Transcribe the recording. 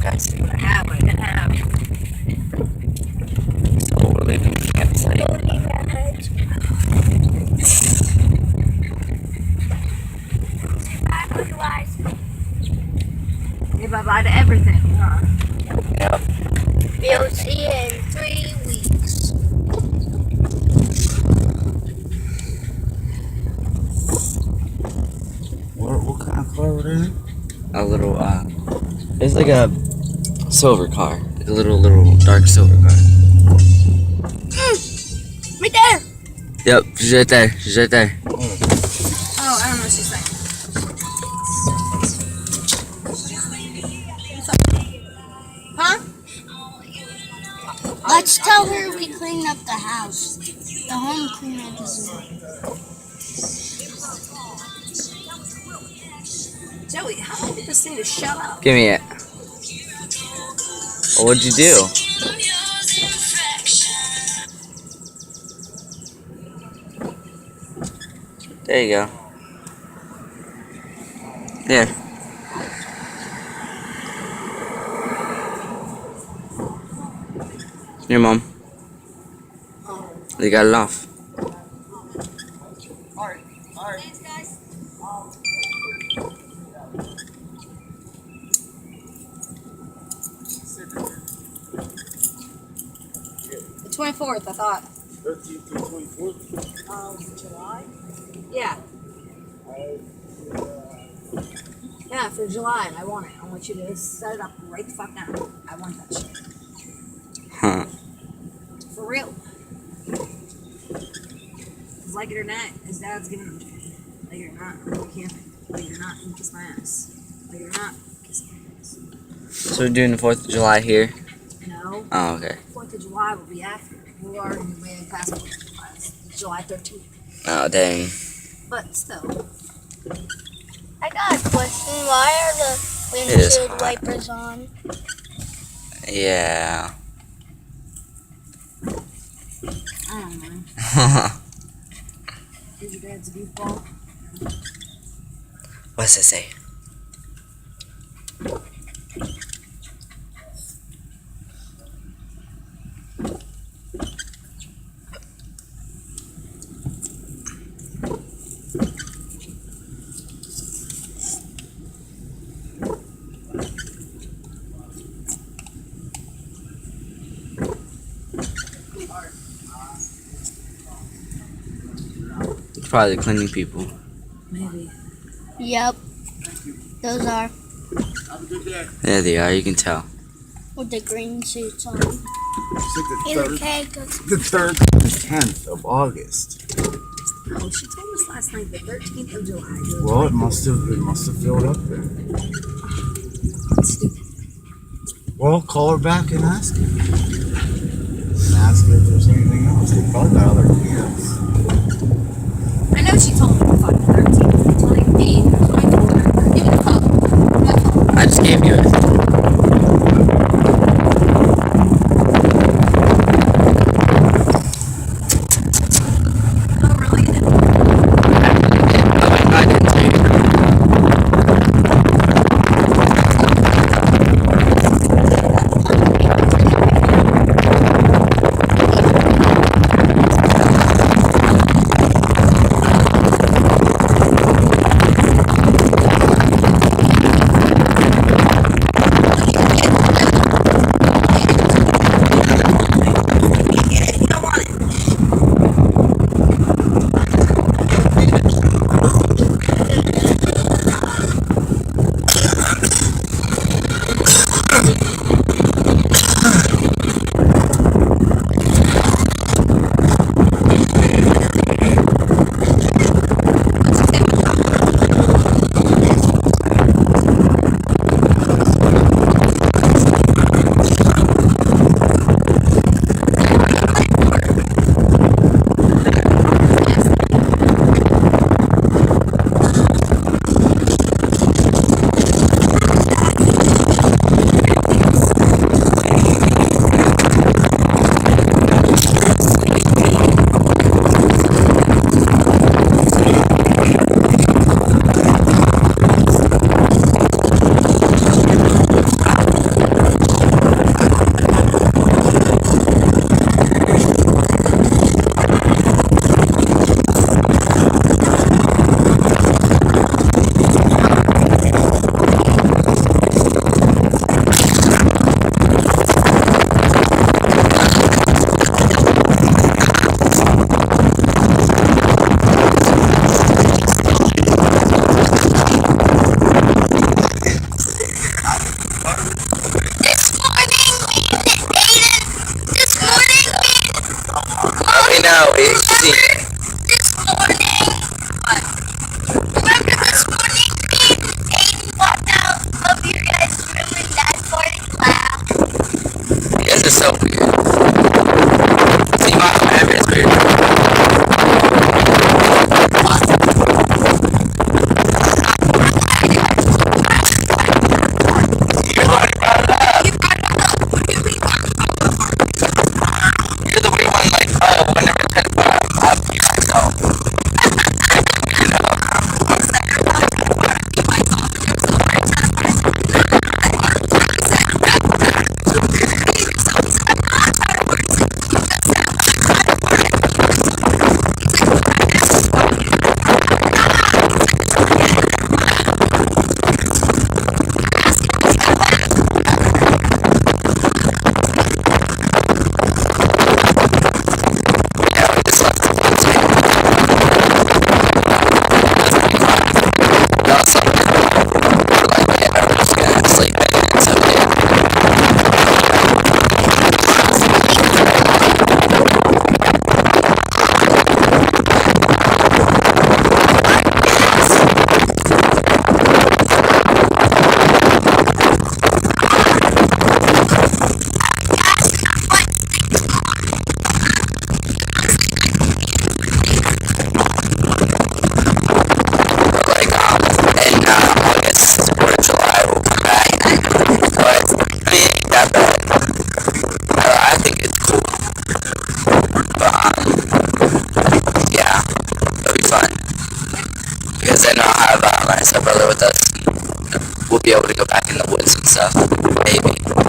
guys do. Have it. So we're leaving the campsite. Say bye-bye to everything, huh? Yep. We'll see you in 3 weeks. What kind of car was that? A little, it's like a silver car. Like a little dark silver car. Right there. Yep, she's right there. She's right there. Oh, I don't know what she's saying. Huh? Let's tell her we cleaned up the house. The home cleaner doesn't. Joey, how do I get this thing to shut up? Give me it. Well, what'd you do? There you go. There. Your mom. They got it off. The 24th, I thought. 13th to 24th? July? Yeah. Yeah, for July, and I want it. I want you to set it up right the fuck now. I want that shit. Huh. For real. Cause like it or not, his dad's giving him to me. Like it or not, I'm going camping. Like it or not, you kiss my ass. Like it or not, kiss my ass. So we're doing the 4th of July here? No. Oh, okay. 4th of July will be after. We're already way past 4th of July. It's July 13th. Oh, dang. But still. I got a question. Why are the It is windshield hot. wipers on? Yeah. I don't know. Is your dad's a goofball? What's it say? It's probably the cleaning people. Maybe. Yep. Those are Have a good day. There they are, you can tell. with the green suits on. It's like Here, the cake. 3rd to the 10th of August. Oh, she told us last night the 13th of July. Well, it must have filled up then. Stupid. Well, call her back and ask her. And ask her if there's anything else. They probably got other camps. I know she told me the fucking 13th, the 28th, the 24th. Give it a call. That's all. I just gave you it. Oh, really? I didn't tell you. know. See, This morning, remember this morning, me and Aiden walked out of your guys' room and Dad started laughing. you guys are so weird. See, my memory is weird. You're the one who brought it up. You're the weird one, like, oh, whenever it's been up here, so. You know. Yeah, we just left the kids here. No, it's like, we're like, yeah, we're just gonna sleep in it, so yeah. Like, in August or July we'll come back. But, I mean, it ain't that bad. I think it's cool. But, yeah, it'll be fun. Because then I'll have my stepbrother with us. We'll be able to go back in the woods and stuff. Maybe.